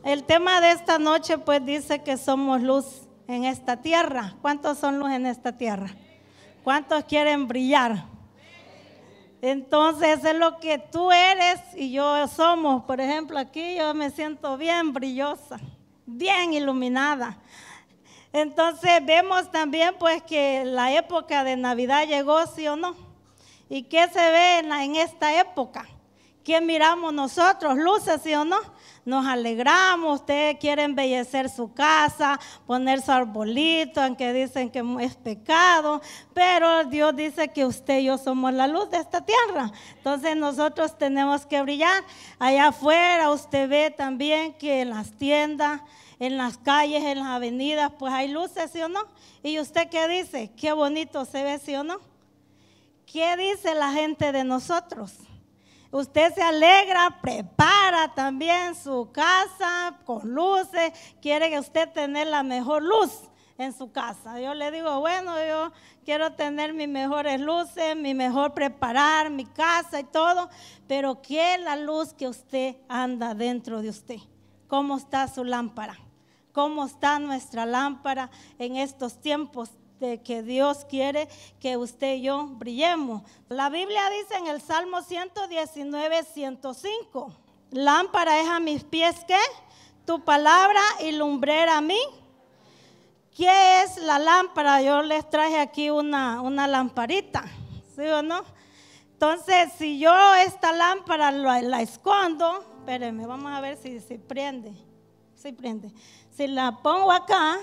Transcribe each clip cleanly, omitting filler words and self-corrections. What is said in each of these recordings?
El tema de esta noche pues dice que somos luz en esta tierra. ¿Cuántos son luz en esta tierra? ¿Cuántos quieren brillar? Entonces es lo que tú eres y yo somos. Por ejemplo, aquí yo me siento bien brillosa, bien iluminada. Entonces vemos también pues que la época de Navidad llegó, ¿sí o no? ¿Y qué se ve en esta época? ¿Qué miramos nosotros? Luces, ¿sí o no? Nos alegramos, usted quiere embellecer su casa, poner su arbolito, aunque dicen que es pecado, pero Dios dice que usted y yo somos la luz de esta tierra. Entonces nosotros tenemos que brillar. Allá afuera usted ve también que en las tiendas, en las calles, en las avenidas, pues hay luces, ¿sí o no? ¿Y usted qué dice? Qué bonito se ve, ¿sí o no? ¿Qué dice la gente de nosotros? Usted se alegra, prepara también su casa con luces, quiere que usted tener la mejor luz en su casa. Yo le digo, bueno, yo quiero tener mis mejores luces, mi mejor preparar mi casa y todo, pero ¿qué es la luz que usted anda dentro de usted? ¿Cómo está su lámpara? ¿Cómo está nuestra lámpara en estos tiempos de que Dios quiere que usted y yo brillemos? La Biblia dice en el Salmo 119, 105, lámpara es a mis pies, ¿qué? Tu palabra y lumbrera a mí. ¿Qué es la lámpara? Yo les traje aquí una lamparita, ¿sí o no? Entonces, si yo esta lámpara la escondo, espérenme, vamos a ver si prende. Sí prende. Si la pongo acá,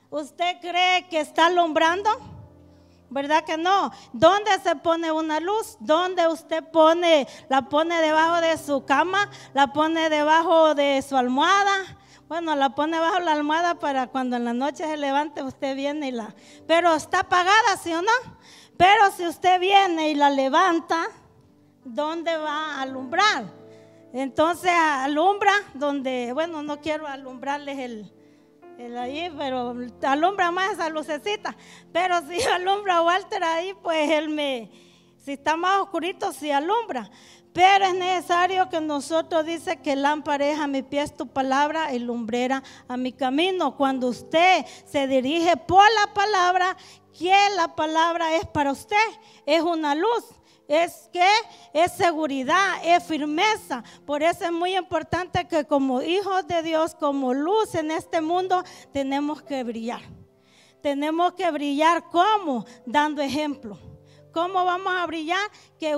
¿usted cree que está alumbrando? ¿Verdad que no? ¿Dónde se pone una luz? ¿Dónde usted la pone debajo de su cama? ¿La pone debajo de su almohada? Bueno, la pone bajo la almohada para cuando en la noche se levante usted viene y pero está apagada, ¿sí o no? Pero si usted viene y la levanta, ¿dónde va a alumbrar? Entonces alumbra donde, bueno, no quiero alumbrarles el ahí, pero alumbra más esa lucecita. Pero si alumbra Walter ahí, pues si está más oscurito, sí alumbra. Pero es necesario que nosotros dice que lámpara es a mis pies tu palabra y lumbrera a mi camino. Cuando usted se dirige por la palabra, ¿qué la palabra es para usted? Es una luz. Es seguridad, es firmeza. Por eso es muy importante que como hijos de Dios, como luz en este mundo, tenemos que brillar. Tenemos que brillar, ¿cómo? Dando ejemplo. ¿Cómo vamos a brillar? Que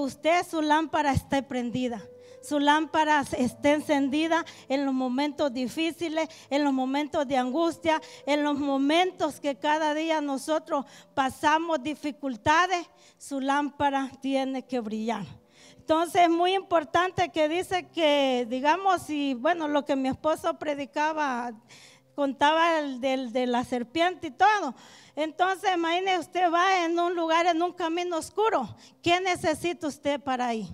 su lámpara esté prendida. Su lámpara esté encendida en los momentos difíciles, en los momentos de angustia, en los momentos que cada día nosotros pasamos dificultades. Su lámpara tiene que brillar. Entonces es muy importante que dice que, digamos, bueno, lo que mi esposo predicaba, contaba de la serpiente y todo. Entonces imagine usted va en un lugar, en un camino oscuro. ¿Qué necesita usted para ir?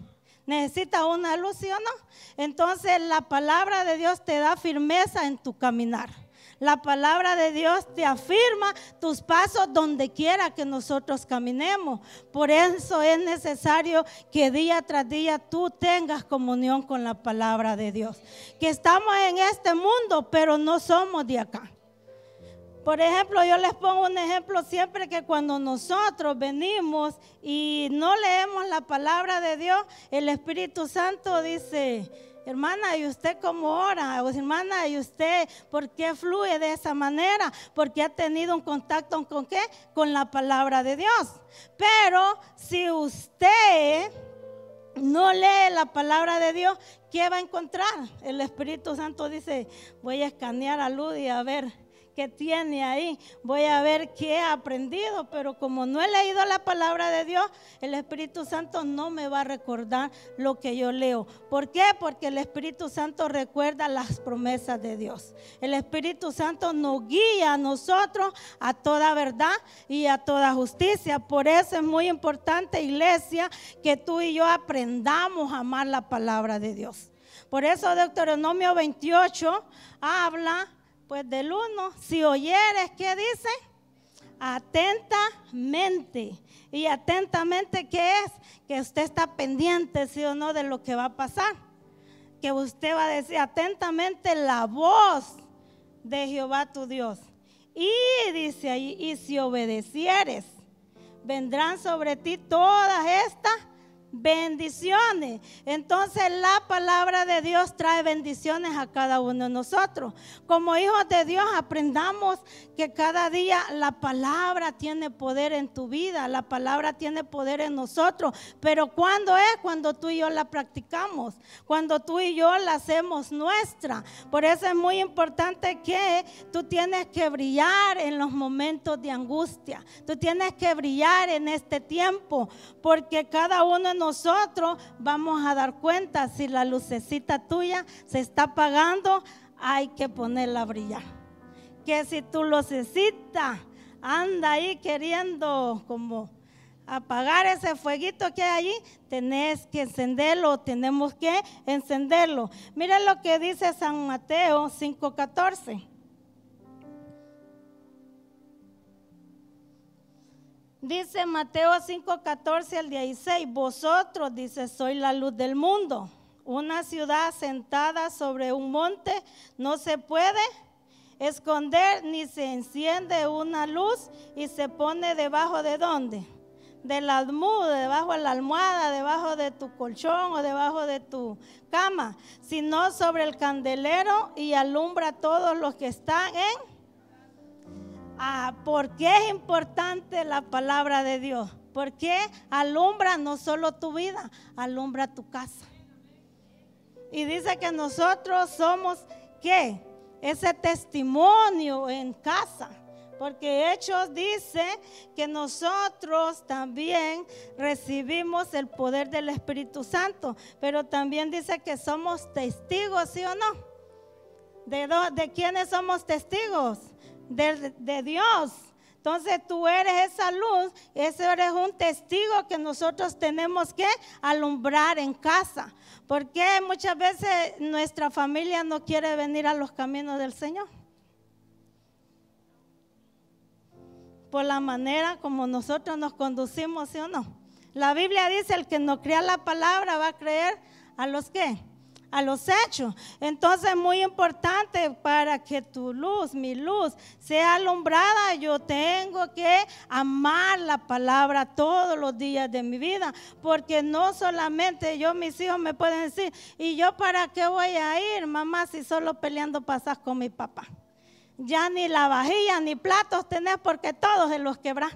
¿Necesita una luz, sí o no? Entonces la palabra de Dios te da firmeza en tu caminar. La palabra de Dios te afirma tus pasos donde quiera que nosotros caminemos. Por eso es necesario que día tras día tú tengas comunión con la palabra de Dios. Que estamos en este mundo, pero no somos de acá. Por ejemplo, yo les pongo un ejemplo siempre que cuando nosotros venimos y no leemos la palabra de Dios, el Espíritu Santo dice, hermana, ¿y usted cómo ora? O hermana, ¿y usted por qué fluye de esa manera? Porque ha tenido un contacto con ¿qué? Con la palabra de Dios. Pero si usted no lee la palabra de Dios, ¿qué va a encontrar? El Espíritu Santo dice, voy a escanear a Ludy a ver qué tiene ahí, voy a ver qué he aprendido, pero como no he leído la palabra de Dios, el Espíritu Santo no me va a recordar lo que yo leo. ¿Por qué? Porque el Espíritu Santo recuerda las promesas de Dios. El Espíritu Santo nos guía a nosotros a toda verdad y a toda justicia. Por eso es muy importante, iglesia, que tú y yo aprendamos a amar la palabra de Dios. Por eso Deuteronomio 28 habla pues del 1, si oyeres, ¿qué dice? Atentamente. Y atentamente, ¿qué es? Que usted está pendiente, sí o no, de lo que va a pasar. que usted va a decir atentamente la voz de Jehová tu Dios. Y dice ahí, y si obedecieres, vendrán sobre ti todas estas bendiciones. Entonces la palabra de Dios trae bendiciones a cada uno de nosotros. Como hijos de Dios aprendamos que cada día la palabra tiene poder en tu vida, la palabra tiene poder en nosotros. Pero ¿cuándo es? Cuando tú y yo la practicamos, cuando tú y yo la hacemos nuestra. Por eso es muy importante que tú tienes que brillar en los momentos de angustia. Tú tienes que brillar en este tiempo, porque cada uno de nosotros vamos a dar cuenta si la lucecita tuya se está apagando, hay que ponerla a brillar. Que si tu lucecita anda ahí queriendo como apagar ese fueguito que hay allí, tenés que encenderlo, tenemos que encenderlo. Mira lo que dice San Mateo 5:14. Dice Mateo 5:14 al 16, vosotros, dice, sois la luz del mundo. Una ciudad sentada sobre un monte no se puede esconder, ni se enciende una luz y se pone debajo de ¿dónde? De la almohada, debajo de la almohada, debajo de tu colchón o debajo de tu cama, sino sobre el candelero y alumbra a todos los que están en... ¿Por qué es importante la palabra de Dios? Porque alumbra no solo tu vida, alumbra tu casa. Y dice que nosotros somos, ¿qué? Ese testimonio en casa. Porque Hechos dice que nosotros también recibimos el poder del Espíritu Santo. Pero también dice que somos testigos, ¿sí o no? ¿De quiénes somos testigos? De Dios. Entonces tú eres esa luz, ese eres un testigo que nosotros tenemos que alumbrar en casa. Porque muchas veces nuestra familia no quiere venir a los caminos del Señor. Por la manera como nosotros nos conducimos, ¿sí o no? La Biblia dice, el que no crea la palabra va a creer a los ¿qué? A los hechos. Entonces muy importante para que tu luz, mi luz, sea alumbrada, yo tengo que amar la palabra todos los días de mi vida, porque no solamente yo, mis hijos me pueden decir, ¿y yo para qué voy a ir, mamá, si solo peleando pasas con mi papá? Ya ni la vajilla ni platos tenés porque todos se los quebrás.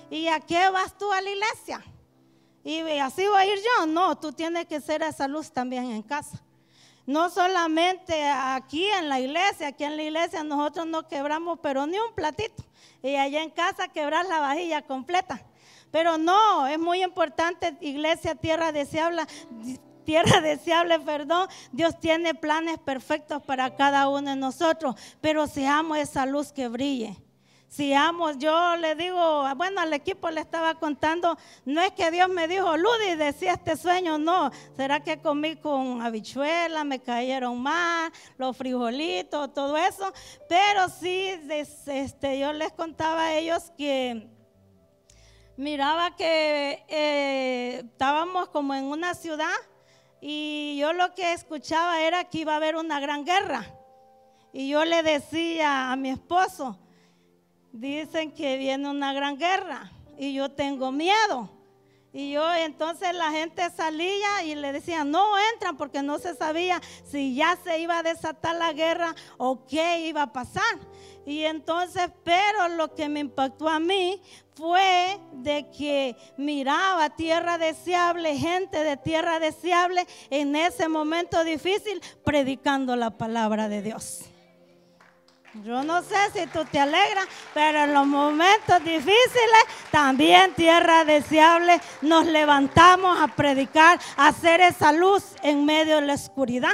¿Y a qué vas tú a la iglesia? ¿Y así voy a ir yo? No, tú tienes que ser esa luz también en casa. No solamente aquí en la iglesia nosotros no quebramos pero ni un platito. Y allá en casa quebrar la vajilla completa. Pero no, es muy importante, iglesia, tierra deseable, Dios tiene planes perfectos para cada uno de nosotros, pero seamos esa luz que brille. Seamos, yo le digo, bueno, al equipo le estaba contando, no es que Dios me dijo, Ludy, decía este sueño, no, será que comí con habichuela, me cayeron mal, los frijolitos, todo eso, pero sí, yo les contaba a ellos que miraba que estábamos como en una ciudad y yo lo que escuchaba era que iba a haber una gran guerra. Y yo le decía a mi esposo, dicen que viene una gran guerra y yo tengo miedo. Y yo entonces la gente salía y le decía, no entran porque no se sabía si ya se iba a desatar la guerra o qué iba a pasar. Y entonces, pero lo que me impactó a mí fue de que miraba tierra deseable, gente de tierra deseable en ese momento difícil predicando la palabra de Dios. Yo no sé si tú te alegras, pero en los momentos difíciles también tierra deseable nos levantamos a predicar, a hacer esa luz en medio de la oscuridad.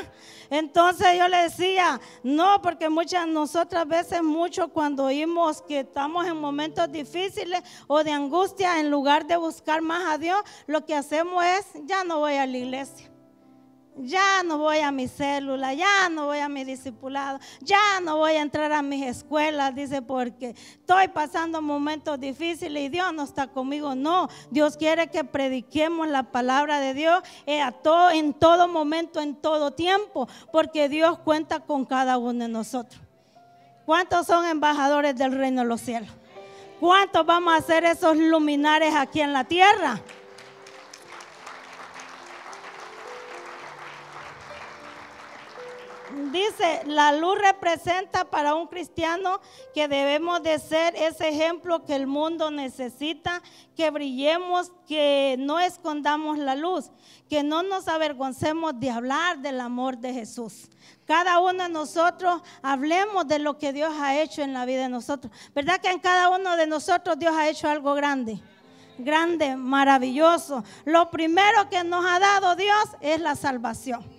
Entonces yo le decía, no, porque nosotras veces mucho cuando oímos que estamos en momentos difíciles o de angustia, en lugar de buscar más a Dios, lo que hacemos es, ya no voy a la iglesia. Ya no voy a mi célula, ya no voy a mi discipulado, ya no voy a entrar a mis escuelas, dice, porque estoy pasando momentos difíciles y Dios no está conmigo. No, Dios quiere que prediquemos la palabra de Dios en todo momento, en todo tiempo, porque Dios cuenta con cada uno de nosotros. ¿Cuántos son embajadores del reino de los cielos? ¿Cuántos vamos a ser esos luminares aquí en la tierra? Dice, la luz representa para un cristiano que debemos de ser ese ejemplo que el mundo necesita, que brillemos, que no escondamos la luz, que no nos avergoncemos de hablar del amor de Jesús. Cada uno de nosotros hablemos de lo que Dios ha hecho en la vida de nosotros. ¿Verdad que en cada uno de nosotros Dios ha hecho algo grande? Grande, maravilloso. Lo primero que nos ha dado Dios es la salvación.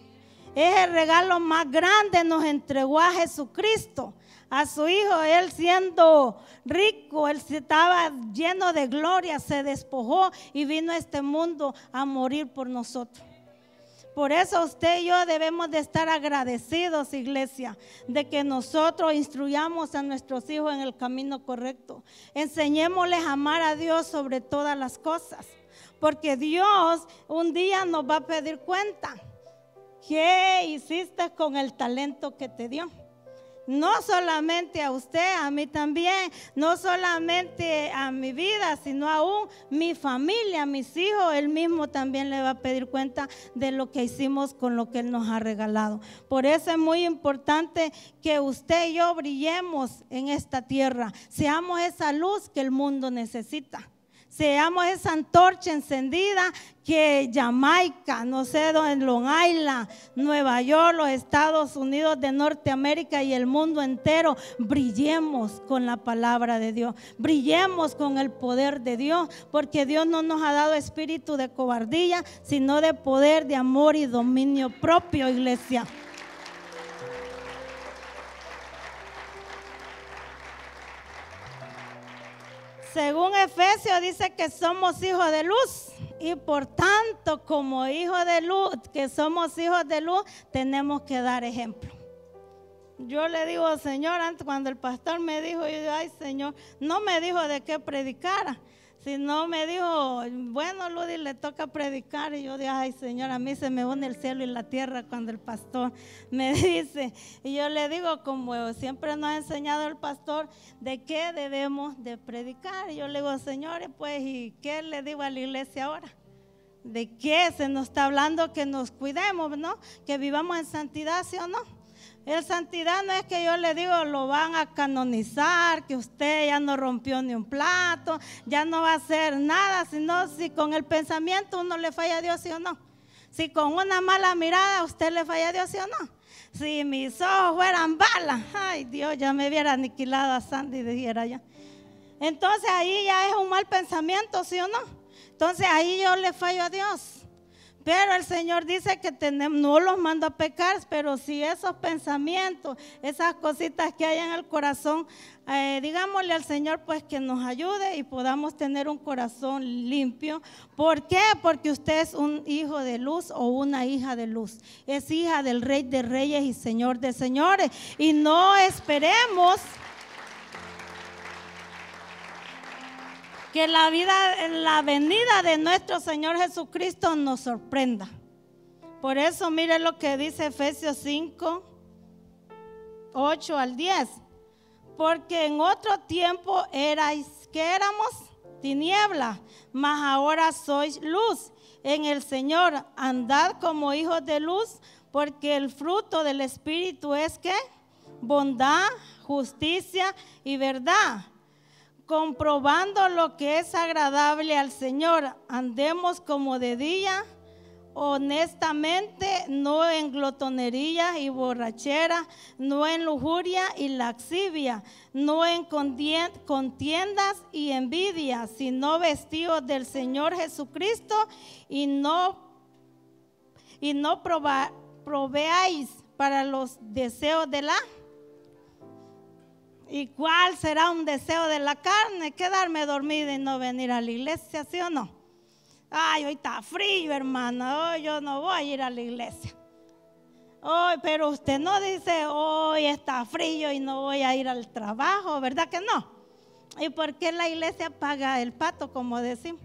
Es el regalo más grande, nos entregó a Jesucristo, a su Hijo. Él siendo rico, Él estaba lleno de gloria, se despojó y vino a este mundo a morir por nosotros. Por eso usted y yo debemos de estar agradecidos, iglesia, de que nosotros instruyamos a nuestros hijos en el camino correcto. Enseñémosles a amar a Dios sobre todas las cosas, porque Dios un día nos va a pedir cuenta. ¿Qué hiciste con el talento que te dio? No solamente a usted, a mí también, no solamente a mi vida, sino aún mi familia, mis hijos, Él mismo también le va a pedir cuenta de lo que hicimos con lo que Él nos ha regalado. Por eso es muy importante que usted y yo brillemos en esta tierra, seamos esa luz que el mundo necesita. Seamos esa antorcha encendida que Jamaica, no sé, en Long Island, Nueva York, los Estados Unidos de Norteamérica y el mundo entero, brillemos con la palabra de Dios, brillemos con el poder de Dios, porque Dios no nos ha dado espíritu de cobardía, sino de poder, de amor y dominio propio, iglesia. Según Efesios dice que somos hijos de luz y por tanto como hijos de luz, que somos hijos de luz, tenemos que dar ejemplo. Yo le digo, Señor, antes cuando el pastor me dijo, yo digo, ay Señor, no me dijo de qué predicara, sino me dijo, bueno Ludy, le toca predicar. Y yo digo, ay Señor, a mí se me une el cielo y la tierra cuando el pastor me dice. Y yo le digo, como siempre nos ha enseñado el pastor, de qué debemos de predicar. Y yo le digo, Señor, pues, ¿y qué le digo a la iglesia ahora? ¿De qué se nos está hablando? Que nos cuidemos, ¿no? Que vivamos en santidad, ¿sí o no? El santidad no es que yo le digo lo van a canonizar, que usted ya no rompió ni un plato, ya no va a hacer nada, sino si con el pensamiento uno le falla a Dios, ¿sí o no? Si con una mala mirada usted le falla a Dios, ¿sí o no? Si mis ojos fueran balas, ay Dios, ya me hubiera aniquilado a Sandy, dijera yo. Entonces ahí ya es un mal pensamiento, ¿sí o no? Entonces ahí yo le fallo a Dios. Pero el Señor dice que no los manda a pecar, pero si esos pensamientos, esas cositas que hay en el corazón, digámosle al Señor pues que nos ayude y podamos tener un corazón limpio. ¿Por qué? Porque usted es un hijo de luz o una hija de luz. Es hija del Rey de Reyes y Señor de Señores. Y no esperemos que la venida de nuestro Señor Jesucristo nos sorprenda. Por eso mire lo que dice Efesios 5, 8 al 10. Porque en otro tiempo erais, ¿qué éramos? Tiniebla, mas ahora sois luz en el Señor. Andad como hijos de luz, porque el fruto del Espíritu es ¿qué? Bondad, justicia y verdad. Comprobando lo que es agradable al Señor, andemos como de día, honestamente, no en glotonería y borrachera, no en lujuria y laxivia, no en contiendas y envidia, sino vestidos del Señor Jesucristo y no proveáis para los deseos de la. ¿Y cuál será un deseo de la carne? Quedarme dormida y no venir a la iglesia, ¿sí o no? Ay, hoy está frío, hermano, hoy yo no voy a ir a la iglesia. Hoy, pero usted no dice, hoy está frío y no voy a ir al trabajo, ¿verdad que no? ¿Y por qué la iglesia paga el pato, como decimos?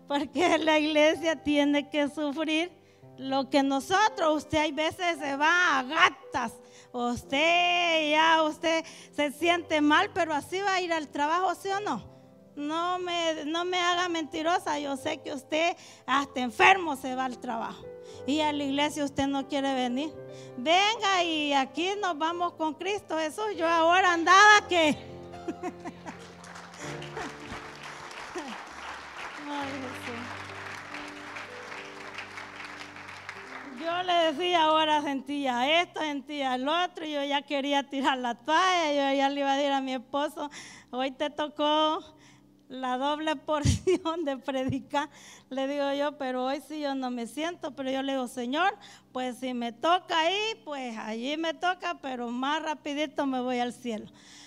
Porque la iglesia tiene que sufrir lo que nosotros. Usted hay veces se va a gatas, usted se siente mal, pero así va a ir al trabajo, ¿sí o no? No me haga mentirosa, yo sé que usted hasta enfermo se va al trabajo. Y a la iglesia usted no quiere venir. Venga, y aquí nos vamos con Cristo Jesús. Yo ahora andaba que... Ay, Jesús. Yo le decía, ahora sentía esto, sentía el otro, y yo ya quería tirar la toalla. Yo ya le iba a decir a mi esposo, hoy te tocó la doble porción de predicar, le digo yo, pero hoy sí yo no me siento, pero yo le digo, Señor, pues si me toca ahí, pues allí me toca, pero más rapidito me voy al cielo.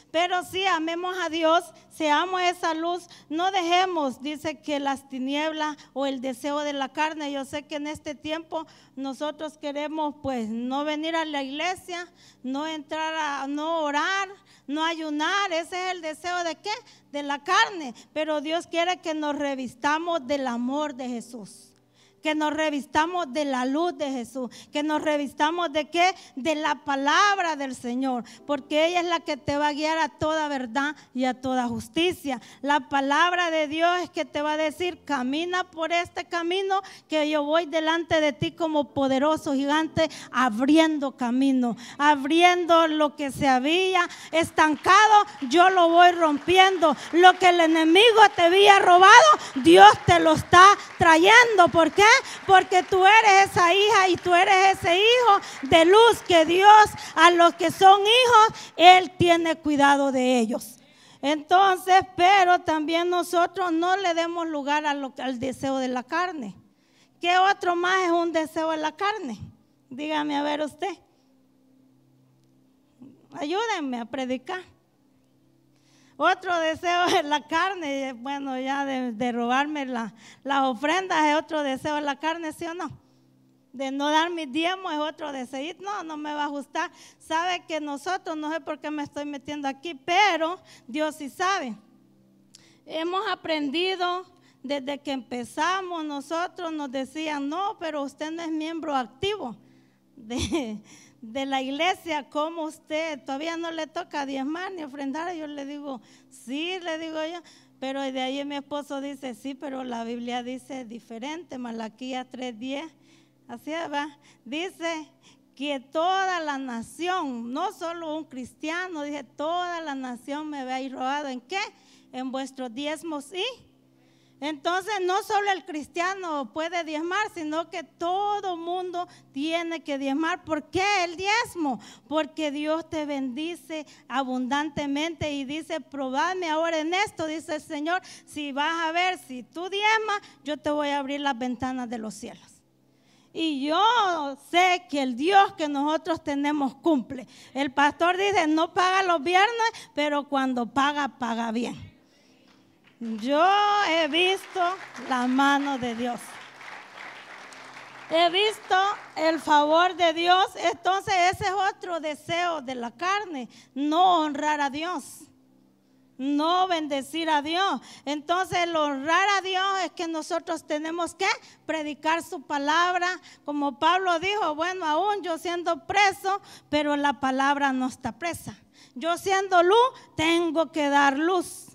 Pero sí, amemos a Dios, seamos esa luz, no dejemos, dice, que las tinieblas o el deseo de la carne. Yo sé que en este tiempo nosotros queremos pues no venir a la iglesia, no entrar no orar, no ayunar. Ese es el deseo de ¿qué? De la carne. Pero Dios quiere que nos revistamos del amor de Jesús. Que nos revistamos de la luz de Jesús, que nos revistamos de ¿qué? De la palabra del Señor, porque ella es la que te va a guiar a toda verdad y a toda justicia. La palabra de Dios es que te va a decir, camina por este camino, que yo voy delante de ti como poderoso gigante, abriendo camino, abriendo lo que se había estancado, yo lo voy rompiendo. Lo que el enemigo te había robado, Dios te lo está trayendo. ¿Por qué? Porque tú eres esa hija y tú eres ese hijo de luz que Dios, a los que son hijos, Él tiene cuidado de ellos. Entonces, pero también nosotros no le demos lugar al deseo de la carne. ¿Qué otro más es un deseo de la carne? Dígame a ver usted. Ayúdenme a predicar. Otro deseo es la carne, bueno, ya de robarme las ofrendas es otro deseo de la carne, ¿sí o no? De no dar mis diezmos es otro deseo. No me va a gustar. Sabe que nosotros, no sé por qué me estoy metiendo aquí, pero Dios sí sabe. Hemos aprendido desde que empezamos, nosotros nos decían, no, pero usted no es miembro activo de la iglesia, como usted todavía no le toca diezmar ni ofrendar. Yo le digo, sí, le digo yo, pero de ahí mi esposo dice, sí, pero la Biblia dice diferente, Malaquías 3:10, así va, dice que toda la nación, no solo un cristiano, dice, toda la nación me habéis robado, ¿en qué? En vuestros diezmos y... Entonces no solo el cristiano puede diezmar, sino que todo mundo tiene que diezmar. ¿Por qué el diezmo? Porque Dios te bendice abundantemente y dice, probadme ahora en esto, dice el Señor, si vas a ver, si tú diezmas, yo te voy a abrir las ventanas de los cielos. Y yo sé que el Dios que nosotros tenemos cumple. El pastor dice, no paga los viernes, pero cuando paga, paga bien. Yo he visto la mano de Dios. He visto el favor de Dios. Entonces ese es otro deseo de la carne. No honrar a Dios. No bendecir a Dios. Entonces el honrar a Dios es que nosotros tenemos que predicar su palabra. Como Pablo dijo, bueno, aún yo siendo preso, pero la palabra no está presa. Yo siendo luz, tengo que dar luz.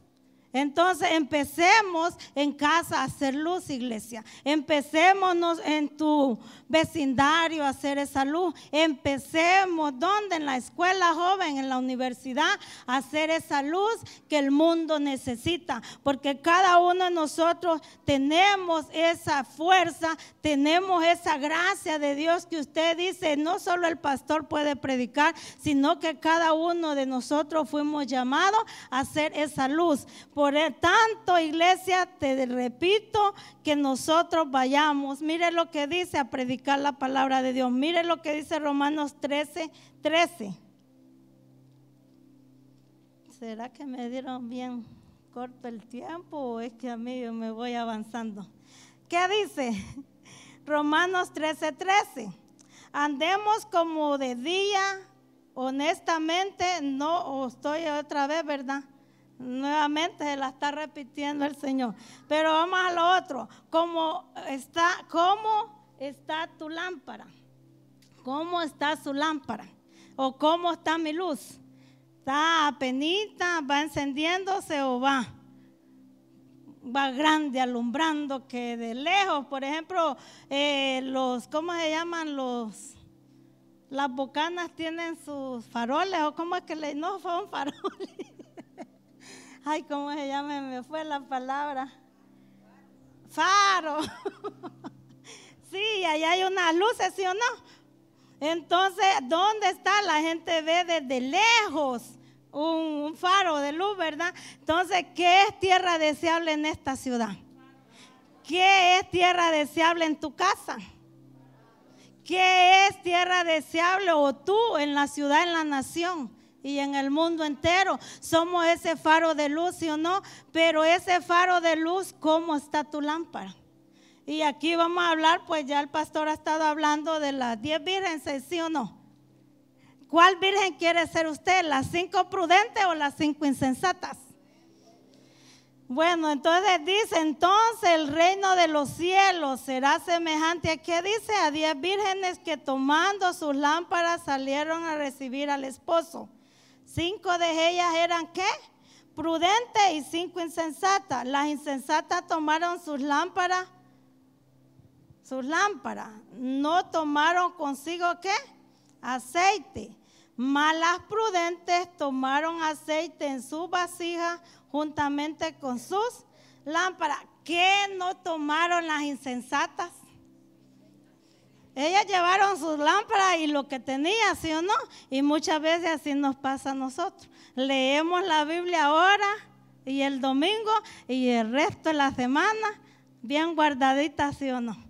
Entonces empecemos en casa a hacer luz, iglesia. Empecémonos en tu vecindario a hacer esa luz. Empecemos, ¿dónde? En la escuela joven, en la universidad, a hacer esa luz que el mundo necesita. Porque cada uno de nosotros tenemos esa fuerza, tenemos esa gracia de Dios que usted dice, no solo el pastor puede predicar, sino que cada uno de nosotros fuimos llamados a hacer esa luz. Por tanto, iglesia, te repito que nosotros vayamos. Mire lo que dice a predicar la palabra de Dios. Mire lo que dice Romanos 13:13. ¿Será que me dieron bien corto el tiempo o es que a mí yo me voy avanzando? ¿Qué dice? Romanos 13:13. andemos como de día, honestamente, no, estoy otra vez, ¿verdad? Nuevamente se la está repitiendo el Señor. Pero vamos a lo otro. ¿Cómo está tu lámpara? ¿Cómo está su lámpara? ¿O cómo está mi luz? ¿Está apenita, va encendiéndose o va grande, alumbrando, que de lejos, por ejemplo, ¿cómo se llaman las bocanas tienen sus faroles? ¿O cómo es que no son faroles? Ay, ¿cómo se llama? Me fue la palabra. Faro. Sí, allá hay unas luces, ¿sí o no? Entonces, ¿dónde está? La gente ve desde lejos un faro de luz, ¿verdad? Entonces, ¿qué es tierra deseable en esta ciudad? ¿Qué es tierra deseable en tu casa? ¿Qué es tierra deseable o tú en la ciudad, en la nación y en el mundo entero? Somos ese faro de luz, ¿sí o no? Pero ese faro de luz, ¿cómo está tu lámpara? Y aquí vamos a hablar, pues ya el pastor ha estado hablando de las 10 vírgenes, ¿sí o no? ¿Cuál virgen quiere ser usted? ¿Las 5 prudentes o las 5 insensatas? Bueno, entonces dice, entonces el reino de los cielos será semejante a, ¿qué dice? A 10 vírgenes que tomando sus lámparas salieron a recibir al esposo. 5 de ellas eran, ¿qué? Prudentes y 5 insensatas. Las insensatas tomaron sus lámparas, no tomaron consigo, ¿qué? Aceite. Mas las prudentes tomaron aceite en su vasija juntamente con sus lámparas. ¿Qué no tomaron las insensatas? Ellas llevaron sus lámparas y lo que tenía, ¿sí o no? Y muchas veces así nos pasa a nosotros. Leemos la Biblia ahora y el domingo y el resto de la semana bien guardadita, ¿sí o no?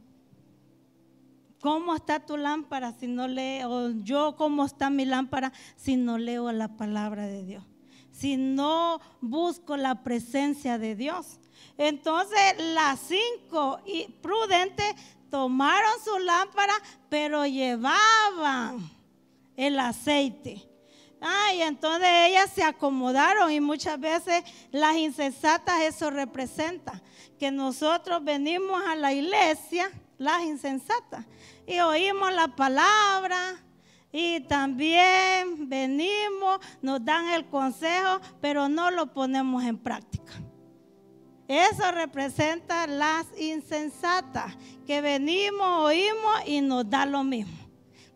¿Cómo está tu lámpara si no leo? Yo, ¿cómo está mi lámpara si no leo la palabra de Dios? Si no busco la presencia de Dios. Entonces las 5 prudentes tomaron su lámpara, pero llevaban el aceite. Y entonces ellas se acomodaron, y muchas veces las insensatas eso representa, que nosotros venimos a la iglesia, las insensatas, y oímos la palabra y también venimos, nos dan el consejo, pero no lo ponemos en práctica. Eso representa las insensatas, que venimos, oímos y nos da lo mismo.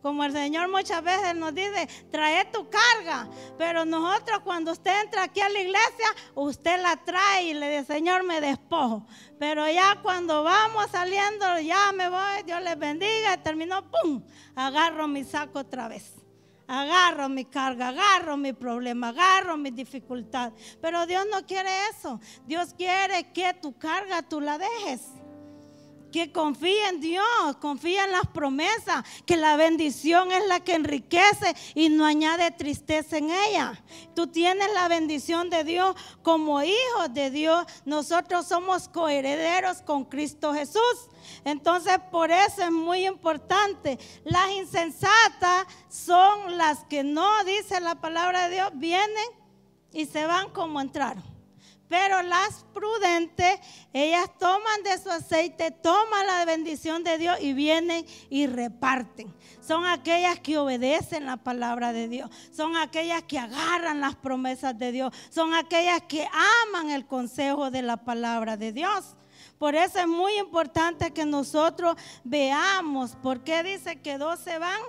Como el Señor muchas veces nos dice, trae tu carga, pero nosotros cuando usted entra aquí a la iglesia, usted la trae y le dice, Señor, me despojo. Pero ya cuando vamos saliendo, ya me voy, Dios les bendiga, y terminó, ¡pum!, agarro mi saco otra vez. Agarro mi carga, agarro mi problema, agarro mi dificultad. Pero Dios no quiere eso. Dios quiere que tu carga tú la dejes. Que confíe en Dios, confía en las promesas, que la bendición es la que enriquece y no añade tristeza en ella. Tú tienes la bendición de Dios como hijos de Dios. Nosotros somos coherederos con Cristo Jesús. Entonces, por eso es muy importante. Las insensatas son las que no, dice la palabra de Dios, vienen y se van como entraron. Pero las prudentes, ellas toman de su aceite, toman la bendición de Dios y vienen y reparten. Son aquellas que obedecen la palabra de Dios. Son aquellas que agarran las promesas de Dios. Son aquellas que aman el consejo de la palabra de Dios. Por eso es muy importante que nosotros veamos por qué dice que 2 se van.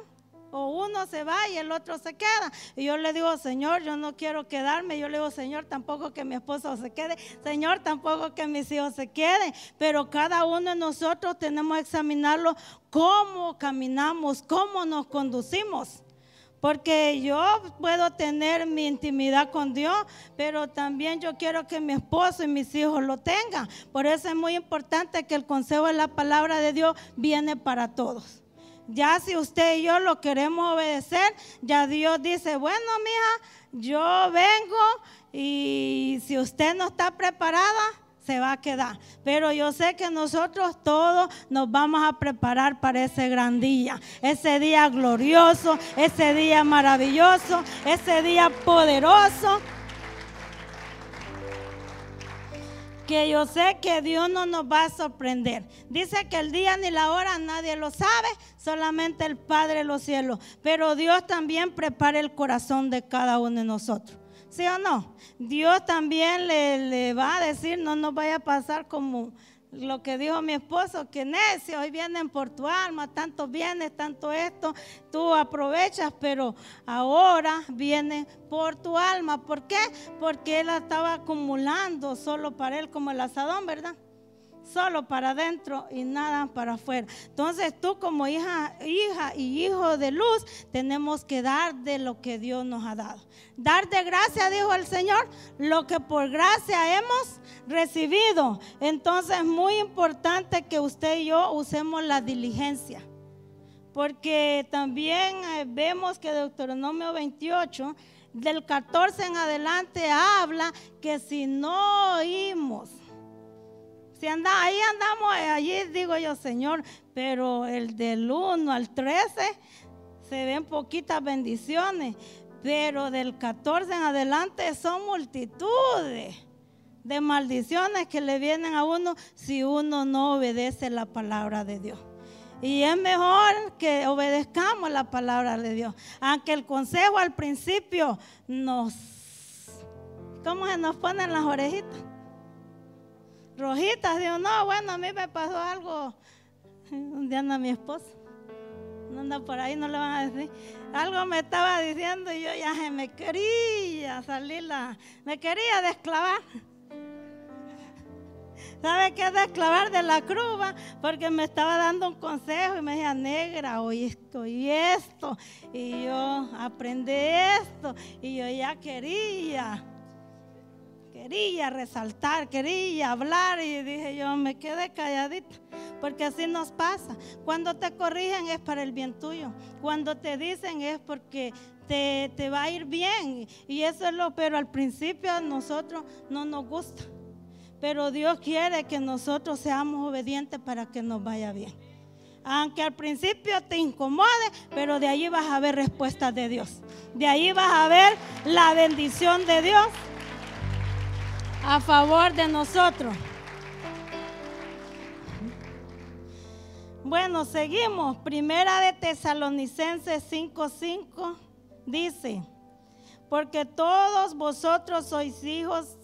O uno se va y el otro se queda. Y yo le digo, Señor, yo no quiero quedarme. Yo le digo, Señor, tampoco que mi esposo se quede. Señor, tampoco que mis hijos se queden. Pero cada uno de nosotros tenemos que examinarlo, cómo caminamos, cómo nos conducimos. Porque yo puedo tener mi intimidad con Dios, pero también yo quiero que mi esposo y mis hijos lo tengan. Por eso es muy importante que el consejo de la palabra de Dios viene para todos. Ya si usted y yo lo queremos obedecer, ya Dios dice, bueno, mija, yo vengo y si usted no está preparada, se va a quedar. Pero yo sé que nosotros todos nos vamos a preparar para ese gran día. Ese día glorioso, ese día maravilloso, ese día poderoso. Que yo sé que Dios no nos va a sorprender. Dice que el día ni la hora nadie lo sabe, solamente el Padre de los cielos. Pero Dios también prepara el corazón de cada uno de nosotros. ¿Sí o no? Dios también le va a decir, no nos vaya a pasar como lo que dijo mi esposo, que necio, hoy vienen por tu alma, tantos bienes, tanto esto, tú aprovechas, pero ahora viene por tu alma. ¿Por qué? Porque él la estaba acumulando solo para él, como el asadón, ¿verdad? Solo para adentro y nada para afuera. Entonces tú como hija y hijo de luz tenemos que dar de lo que Dios nos ha dado. Dar de gracia, dijo el Señor, lo que por gracia hemos recibido. Entonces es muy importante que usted y yo usemos la diligencia. Porque también vemos que Deuteronomio 28, del 14 en adelante, habla que si no oímos, ahí andamos, allí digo yo, Señor, pero el del 1 al 13 se ven poquitas bendiciones, pero del 14 en adelante son multitudes de maldiciones que le vienen a uno si uno no obedece la palabra de Dios. Y es mejor que obedezcamos la palabra de Dios, aunque el consejo al principio ¿cómo se nos ponen las orejitas? Rojitas, digo, no, bueno, a mí me pasó algo. Un día anda mi esposo, no anda por ahí, no le van a decir. Algo me estaba diciendo y yo ya me quería salir, me quería desclavar. ¿Sabe qué es desclavar de la cruz? Porque me estaba dando un consejo y me decía, negra, oye esto y esto. Y yo aprendí esto y yo ya quería resaltar, quería hablar y dije yo, me quedé calladita, porque así nos pasa. Cuando te corrigen es para el bien tuyo, cuando te dicen es porque te va a ir bien, y eso es pero al principio a nosotros no nos gusta, pero Dios quiere que nosotros seamos obedientes para que nos vaya bien. Aunque al principio te incomode, pero de ahí vas a ver respuestas de Dios, de ahí vas a ver la bendición de Dios a favor de nosotros. Bueno, seguimos. Primera de Tesalonicenses 5:5 dice: porque todos vosotros sois hijos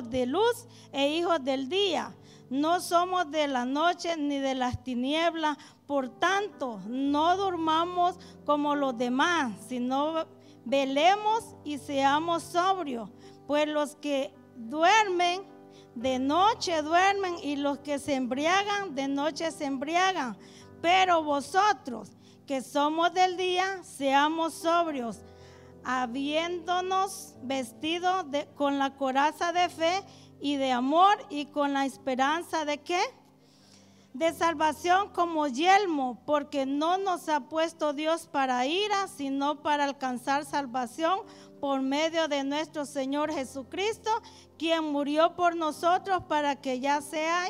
de luz e hijos del día. No somos de la noche ni de las tinieblas. Por tanto, no durmamos como los demás, sino velemos y seamos sobrios. Pues los que duermen de noche duermen, y los que se embriagan de noche se embriagan. Pero vosotros que somos del día, seamos sobrios, habiéndonos vestido con la coraza de fe y de amor, y con la esperanza de ¿qué? De salvación como yelmo, porque no nos ha puesto Dios para ira, sino para alcanzar salvación por medio de nuestro Señor Jesucristo, quien murió por nosotros, para que ya sea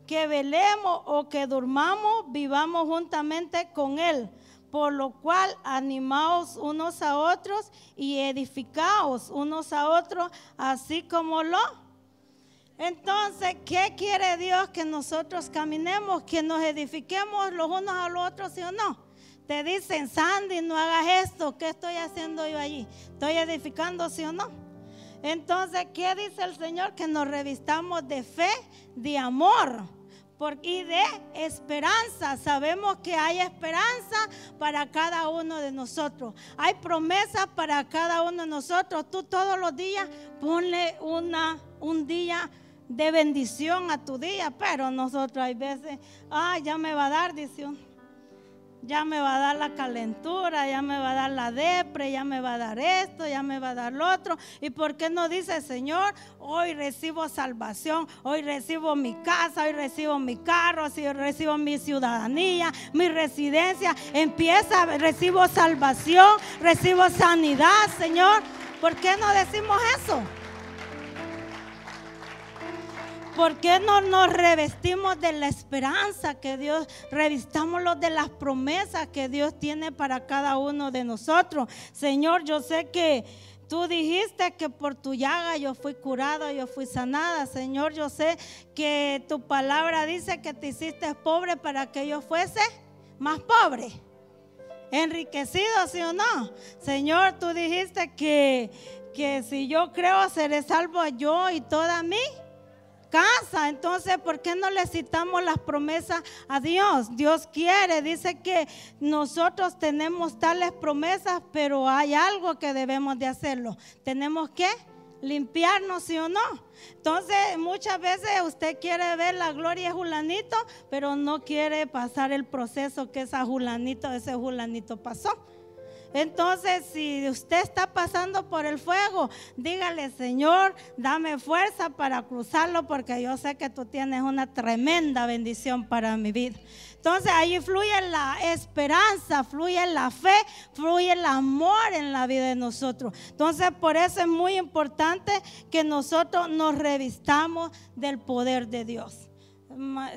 que velemos o que durmamos, vivamos juntamente con Él. Por lo cual, animaos unos a otros y edificaos unos a otros, así como Entonces, ¿qué quiere Dios? Que nosotros caminemos, que nos edifiquemos los unos a los otros, ¿sí o no? Te dicen, Sandy, no hagas esto. ¿Qué estoy haciendo yo allí? ¿Estoy edificando, sí o no? Entonces, ¿qué dice el Señor? Que nos revistamos de fe, de amor y de esperanza. Sabemos que hay esperanza para cada uno de nosotros. Hay promesas para cada uno de nosotros. Tú todos los días ponle un día de bendición a tu día, pero nosotros hay veces, ya me va a dar, dice uno. Ya me va a dar la calentura, ya me va a dar la depre, ya me va a dar esto, ya me va a dar lo otro. ¿Y por qué no dice, Señor, hoy recibo salvación, hoy recibo mi casa, hoy recibo mi carro, hoy recibo mi ciudadanía, mi residencia? Recibo salvación, recibo sanidad, Señor. ¿Por qué no decimos eso? ¿Por qué no nos revestimos de la esperanza que Dios, revistámoslo de las promesas que Dios tiene para cada uno de nosotros? Señor, yo sé que tú dijiste que por tu llaga yo fui curada, yo fui sanada. Señor, yo sé que tu palabra dice que te hiciste pobre para que yo fuese más pobre, enriquecido, ¿sí o no? Señor, tú dijiste que si yo creo seré salvo yo y toda mi casa. Entonces, ¿por qué no le citamos las promesas a Dios? Dios quiere, dice que nosotros tenemos tales promesas, pero hay algo que debemos de hacerlo. Tenemos que limpiarnos, ¿sí o no? Entonces, muchas veces usted quiere ver la gloria de Julanito, pero no quiere pasar el proceso que ese Julanito pasó. Entonces, si usted está pasando por el fuego, dígale: Señor, dame fuerza para cruzarlo, porque yo sé que tú tienes una tremenda bendición para mi vida. Entonces, ahí fluye la esperanza, fluye la fe, fluye el amor en la vida de nosotros. Entonces, por eso es muy importante que nosotros nos revistamos del poder de Dios.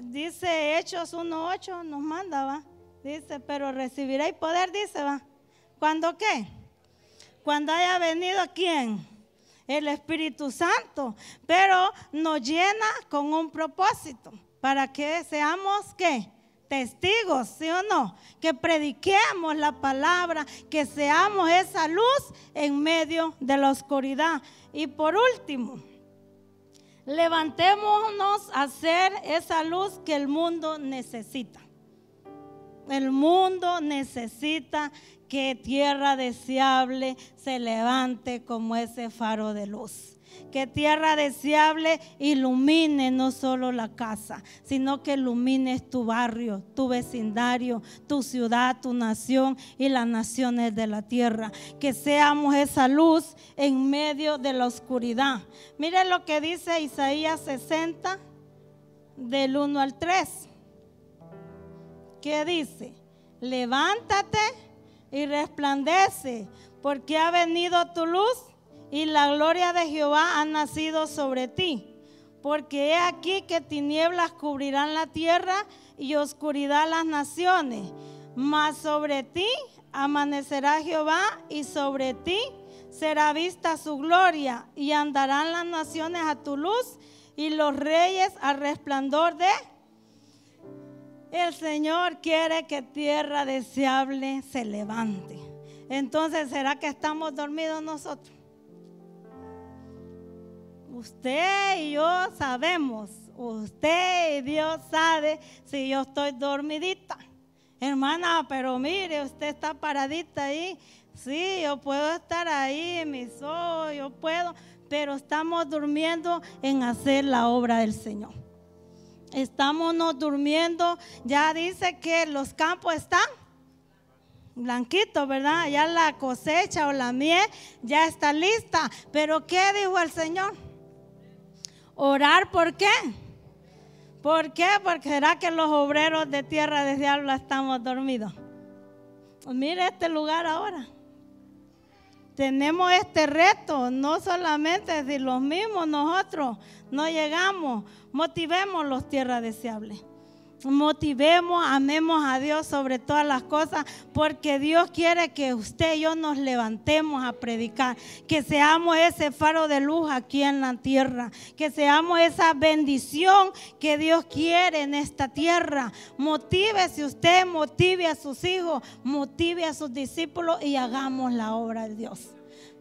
Dice Hechos 1:8, nos manda, ¿va? Dice: pero recibiréis poder, dice, ¿va? ¿Cuándo qué? Cuando haya venido ¿quién? El Espíritu Santo. Pero nos llena con un propósito, para que seamos ¿qué? Testigos, ¿sí o no? Que prediquemos la palabra, que seamos esa luz en medio de la oscuridad. Y por último, levantémonos a ser esa luz que el mundo necesita. El mundo necesita que Tierra Deseable se levante como ese faro de luz. Que Tierra Deseable ilumine no solo la casa, sino que ilumine tu barrio, tu vecindario, tu ciudad, tu nación y las naciones de la tierra. Que seamos esa luz en medio de la oscuridad. Mire lo que dice Isaías 60, del 1 al 3. ¿Qué dice? Levántate y resplandece, porque ha venido tu luz y la gloria de Jehová ha nacido sobre ti. Porque he aquí que tinieblas cubrirán la tierra y oscuridad las naciones, mas sobre ti amanecerá Jehová y sobre ti será vista su gloria, y andarán las naciones a tu luz y los reyes al resplandor de el Señor. Quiere que Tierra Deseable se levante. Entonces, ¿será que estamos dormidos nosotros? Usted y yo sabemos, usted y Dios sabe si yo estoy dormidita. Hermana, pero mire, usted está paradita ahí. Sí, yo puedo estar ahí, mis ojos, yo puedo, pero estamos durmiendo en hacer la obra del Señor. Estamos durmiendo. Ya dice que los campos están blanquitos, ¿verdad? Ya la cosecha o la miel ya está lista. Pero ¿qué dijo el Señor? Orar, ¿por qué? ¿Por qué? Porque será que los obreros de Tierra Deseable estamos dormidos. Pues mire este lugar ahora. Tenemos este reto, no solamente si los mismos nosotros no llegamos. Motivemos los Tierra Deseable. Motivemos, amemos a Dios sobre todas las cosas, porque Dios quiere que usted y yo nos levantemos a predicar, que seamos ese faro de luz aquí en la tierra, que seamos esa bendición que Dios quiere en esta tierra. Motívese usted, motive a sus hijos, motive a sus discípulos y hagamos la obra de Dios.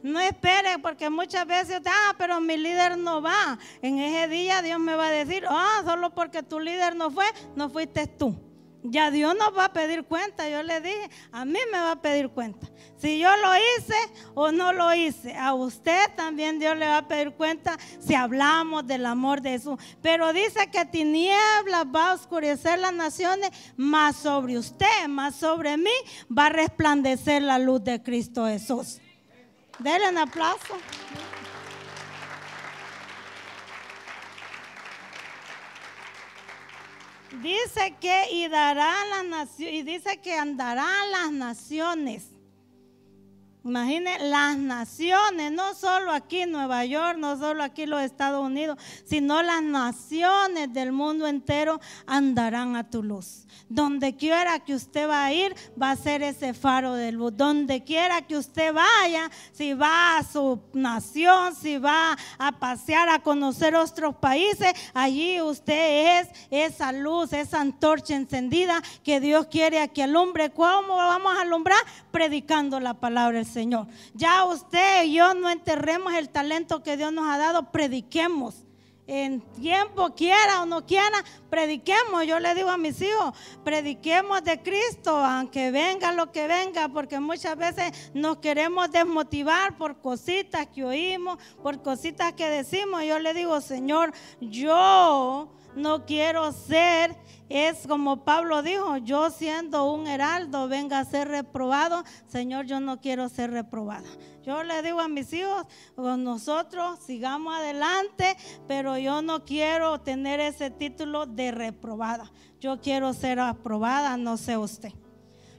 No espere, porque muchas veces pero mi líder no va. En ese día Dios me va a decir: solo porque tu líder no fue, no fuiste tú. Ya Dios nos va a pedir cuenta. Yo le dije, a mí me va a pedir cuenta. Si yo lo hice o no lo hice, a usted también Dios le va a pedir cuenta si hablamos del amor de Jesús. Pero dice que tinieblas va a oscurecer las naciones, más sobre usted, más sobre mí, va a resplandecer la luz de Cristo Jesús. Denle un aplauso. Dice que y dice que andarán las naciones. Imaginen las naciones, no solo aquí en Nueva York, no solo aquí en los Estados Unidos, sino las naciones del mundo entero andarán a tu luz. Donde quiera que usted va a ir, va a ser ese faro de luz. Donde quiera que usted vaya, si va a su nación, si va a pasear, a conocer otros países, allí usted es esa luz, esa antorcha encendida que Dios quiere que alumbre. ¿Cómo vamos a alumbrar? Predicando la palabra del Señor. Ya usted y yo no enterremos el talento que Dios nos ha dado, prediquemos. En tiempo quiera o no quiera, prediquemos. Yo le digo a mis hijos, prediquemos de Cristo, aunque venga lo que venga, porque muchas veces nos queremos desmotivar por cositas que oímos, por cositas que decimos. Yo le digo, Señor, yo no quiero ser, es como Pablo dijo, yo siendo un heraldo venga a ser reprobado. Señor, yo no quiero ser reprobada. Yo le digo a mis hijos, nosotros sigamos adelante, pero yo no quiero tener ese título de reprobada. Yo quiero ser aprobada, no sé usted.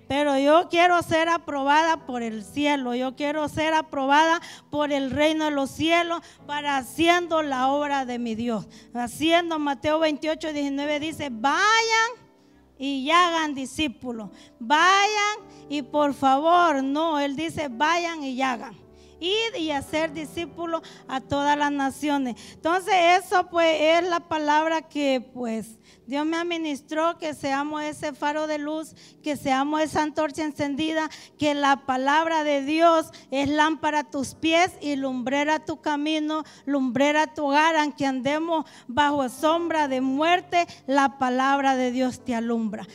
Pero yo quiero ser aprobada por el cielo, yo quiero ser aprobada por el reino de los cielos para haciendo la obra de mi Dios. Haciendo, Mateo 28, 19 dice, vayan y hagan discípulos. Vayan y por favor, no, él dice vayan y hagan. Ir y hacer discípulos a todas las naciones. Entonces eso pues es la palabra que pues Dios me administró, que seamos ese faro de luz, que seamos esa antorcha encendida, que la palabra de Dios es lámpara a tus pies y lumbrera a tu camino, lumbrera a tu hogar, aunque andemos bajo sombra de muerte, la palabra de Dios te alumbra.